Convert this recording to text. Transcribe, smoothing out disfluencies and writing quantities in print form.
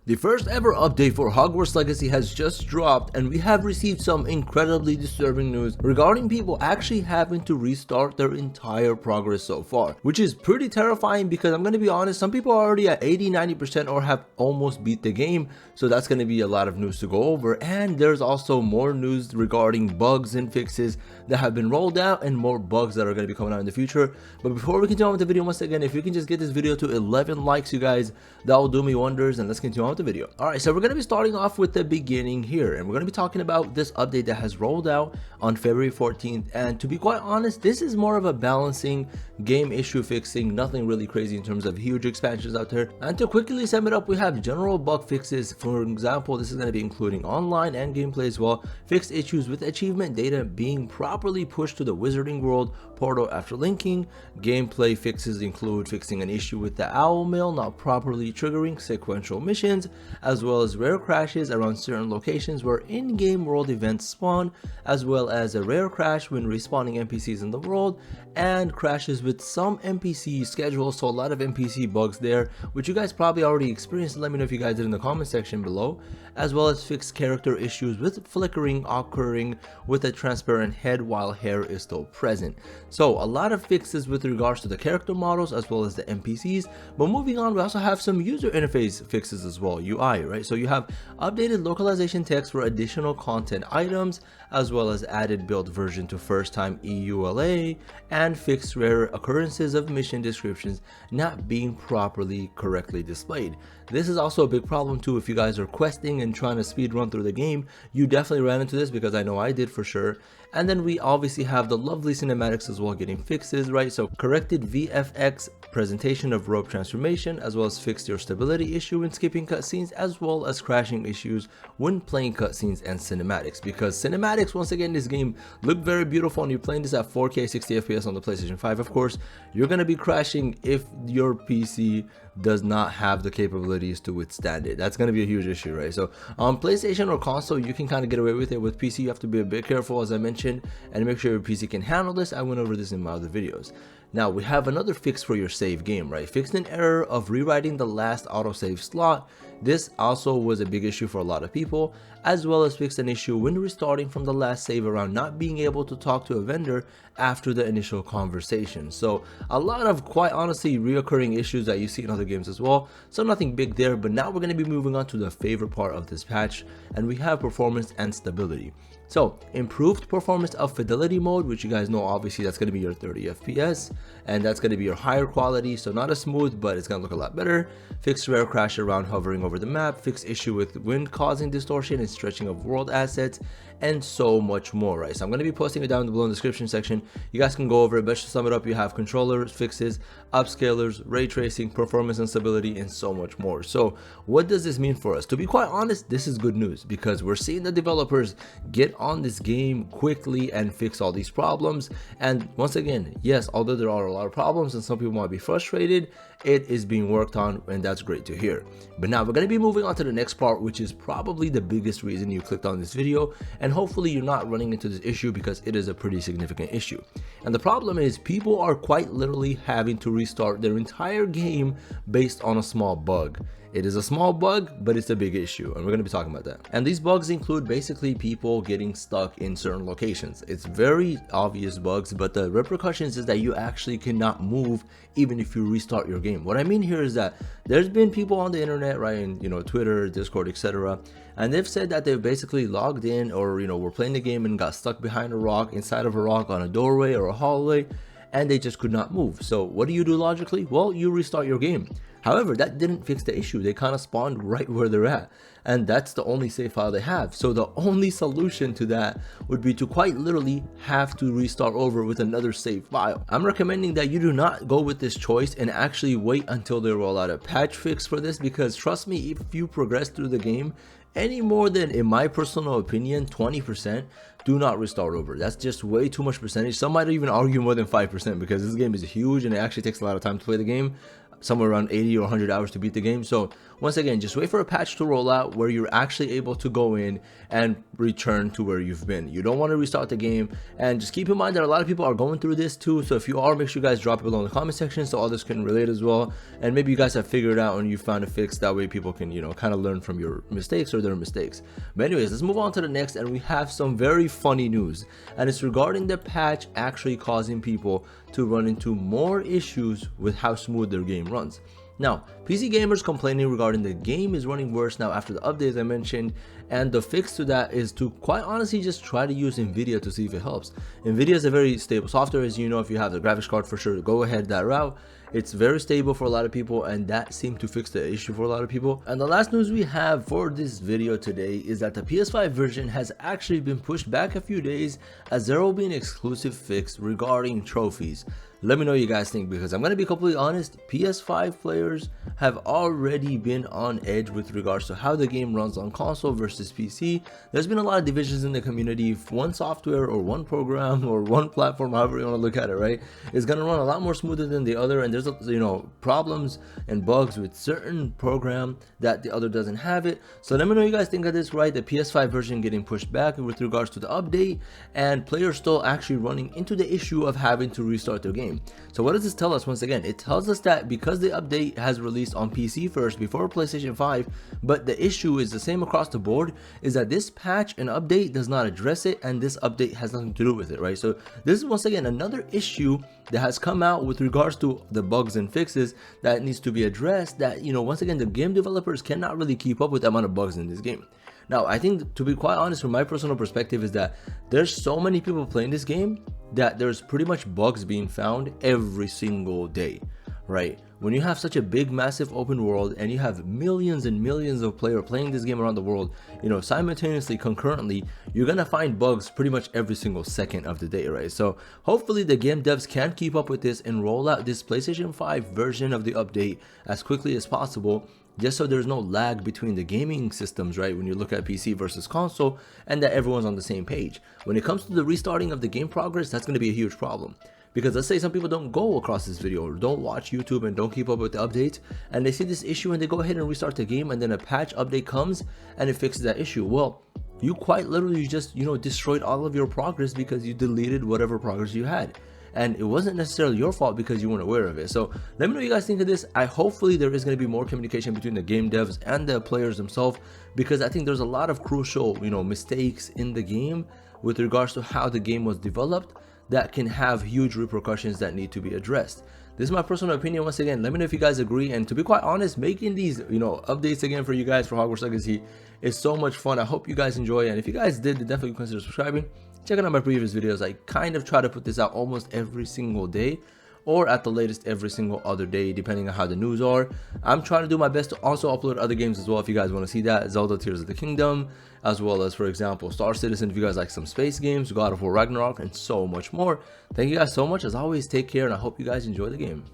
The first ever update for Hogwarts Legacy has just dropped, and we have received some incredibly disturbing news regarding people actually having to restart their entire progress so far, which is pretty terrifying because I'm going to be honest, some people are already at 80-90% or have almost beat the game, so that's going to be a lot of news to go over. And there's also more news regarding bugs and fixes that have been rolled out and more bugs that are going to be coming out in the future. But before we continue on with the video, once again, if you can just get this video to 11 likes, you guys, that will do me wonders, and let's continue on with the video. Alright, so we're going to be starting off with the beginning here, and we're going to be talking about this update that has rolled out on February 14th. And to be quite honest, this is more of a balancing, game issue fixing, nothing really crazy in terms of huge expansions out there. And to quickly sum it up, we have general bug fixes. For example, this is going to be including online and gameplay as well, fixed issues with achievement data being properly pushed to the Wizarding World portal after linking. Gameplay fixes include fixing an issue with the owl mail not properly triggering sequential missions, as well as rare crashes around certain locations where in-game world events spawn, as well as a rare crash when respawning NPCs in the world, and crashes with some NPC schedules. So a lot of NPC bugs there, which you guys probably already experienced. Let me know if you guys did in the comment section below, as well as fixed character issues with flickering occurring with a transparent head while hair is still present. So a lot of fixes with regards to the character models as well as the NPCs. But moving on, we also have some user interface fixes as well, UI, right? So you have updated localization text for additional content items, as well as added build version to first time EULA, and fixed rare occurrences of mission descriptions not being properly correctly displayed. This is also a big problem too. If you guys are questing and trying to speed run through the game, you definitely ran into this, because I know I did for sure. And then we obviously have the lovely cinematics as well getting fixes, right? So corrected VFX presentation of rope transformation, as well as fixed your stability issue when skipping cutscenes, as well as crashing issues when playing cutscenes and cinematics. Because cinematics, once again, this game look very beautiful, and you're playing this at 4K 60 FPS on the PlayStation 5. Of course, you're going to be crashing if your PC does not have the capabilities to withstand it. That's going to be a huge issue, right? So on PlayStation or console, you can kind of get away with it. With PC, you have to be a bit careful, as I mentioned, and make sure your PC can handle this. I went over this in my other videos. Now we have another fix for your save game, right? Fixed an error of rewriting the last autosave slot. This also was a big issue for a lot of people, as well as fixed an issue when restarting from the last save around not being able to talk to a vendor after the initial conversation. So a lot of, quite honestly, reoccurring issues that you see in other games as well. So nothing big there, but now we're going to be moving on to the favorite part of this patch, and we have performance and stability. So improved performance of fidelity mode, which you guys know, obviously that's going to be your 30 FPS, and that's going to be your higher quality, so not as smooth, but it's going to look a lot better. Fixed rare crash around hovering over the map, fixed issue with wind causing distortion and stretching of world assets, and so much more, right? So I'm going to be posting it down below in the description section. You guys can go over it, but to sum it up, you have controller fixes, upscalers, ray tracing, performance and stability, and so much more. So what does this mean for us? To be quite honest, this is good news, because we're seeing the developers get on this game quickly and fix all these problems. And once again, yes, although there are a lot of problems and some people might be frustrated, it is being worked on, and that's great to hear. But now we're going to be moving on to the next part, which is probably the biggest reason you clicked on this video, and hopefully you're not running into this issue, because it is a pretty significant issue. And the problem is people are quite literally having to restart their entire game based on a small bug. It is a small bug, but it's a big issue, and we're going to be talking about that. And these bugs include basically people getting stuck in certain locations. It's very obvious bugs, but the repercussions is that you actually cannot move even if you restart your game. What I mean here is that there's been people on the internet, right, in Twitter, Discord, etc., and they've said that they've basically logged in, or were playing the game and got stuck behind a rock, inside of a rock, on a doorway or a hallway, and they just could not move. So what do you do logically? Well, you restart your game. However, that didn't fix the issue. They kind of spawned right where they're at, and that's the only save file they have. So the only solution to that would be to quite literally have to restart over with another save file. I'm recommending that you do not go with this choice and actually wait until they roll out a patch fix for this, because trust me, if you progress through the game any more than, in my personal opinion, 20%, do not restart over. That's just way too much percentage. Some might even argue more than 5%, because this game is huge and it actually takes a lot of time to play the game. somewhere around 80 or 100 hours to beat the game. So once again, just wait for a patch to roll out where you're actually able to go in and return to where you've been. You don't want to restart the game, and just keep in mind that a lot of people are going through this too. So if you are, make sure you guys drop it below in the comment section so others can relate as well, and maybe you guys have figured out and you found a fix. That way people can, you know, kind of learn from your mistakes or their mistakes. But anyways, let's move on to the next, and we have some very funny news, and it's regarding the patch actually causing people to run into more issues with how smooth their game runs. Now, PC gamers complaining regarding the game is running worse now after the updates I mentioned, and the fix to that is to quite honestly just try to use Nvidia to see if it helps. Nvidia is a very stable software, as you know. If you have the graphics card, for sure go ahead that route. It's very stable for a lot of people, and that seemed to fix the issue for a lot of people. And the last news we have for this video today is that the PS5 version has actually been pushed back a few days, as there will be an exclusive fix regarding trophies. Let me know what you guys think, because I'm going to be completely honest, PS5 players have already been on edge with regards to how the game runs on console versus PC. There's been a lot of divisions in the community. One software or one program or one platform, however you want to look at it, right, is going to run a lot more smoother than the other, and there's, you know, problems and bugs with certain program that the other doesn't have it. So let me know what you guys think of this, right? The PS5 version getting pushed back with regards to the update, and players still actually running into the issue of having to restart their game. So what does this tell us? Once again, it tells us that because the update has released on PC first before PlayStation 5, but the issue is the same across the board, is that this patch and update does not address it, and this update has nothing to do with it, right? So this is once again another issue that has come out with regards to the bugs and fixes that needs to be addressed, that, you know, once again, the game developers cannot really keep up with the amount of bugs in this game. Now, I think, to be quite honest, from my personal perspective, is that there's so many people playing this game that there's pretty much bugs being found every single day, right? When you have such a big, massive open world, and you have millions and millions of players playing this game around the world, you know, simultaneously, concurrently, you're gonna find bugs pretty much every single second of the day, right? So hopefully the game devs can keep up with this and roll out this PlayStation 5 version of the update as quickly as possible, just so there's no lag between the gaming systems, right, when you look at PC versus console, and that everyone's on the same page. When it comes to the restarting of the game progress, that's going to be a huge problem. Because let's say some people don't go across this video or don't watch YouTube and don't keep up with the updates, and they see this issue and they go ahead and restart the game, and then a patch update comes and it fixes that issue. Well, you quite literally just, you know, destroyed all of your progress because you deleted whatever progress you had. And it wasn't necessarily your fault because you weren't aware of it. So let me know what you guys think of this. Hopefully there is going to be more communication between the game devs and the players themselves, because I think there's a lot of crucial, you know, mistakes in the game with regards to how the game was developed that can have huge repercussions that need to be addressed. This is my personal opinion. Once again, let me know if you guys agree. And to be quite honest, making these, you know, updates again for you guys for Hogwarts Legacy is so much fun. I hope you guys enjoy it. And if you guys did, then definitely consider subscribing. Checking out my previous videos. I kind of try to put this out almost every single day, or at the latest every single other day, depending on how the news are. I'm trying to do my best to also upload other games as well if you guys want to see that. Zelda Tears of the Kingdom, as well as, for example, Star Citizen if you guys like some space games, God of War Ragnarok, and so much more. Thank you guys so much. As always, take care, and I hope you guys enjoy the game.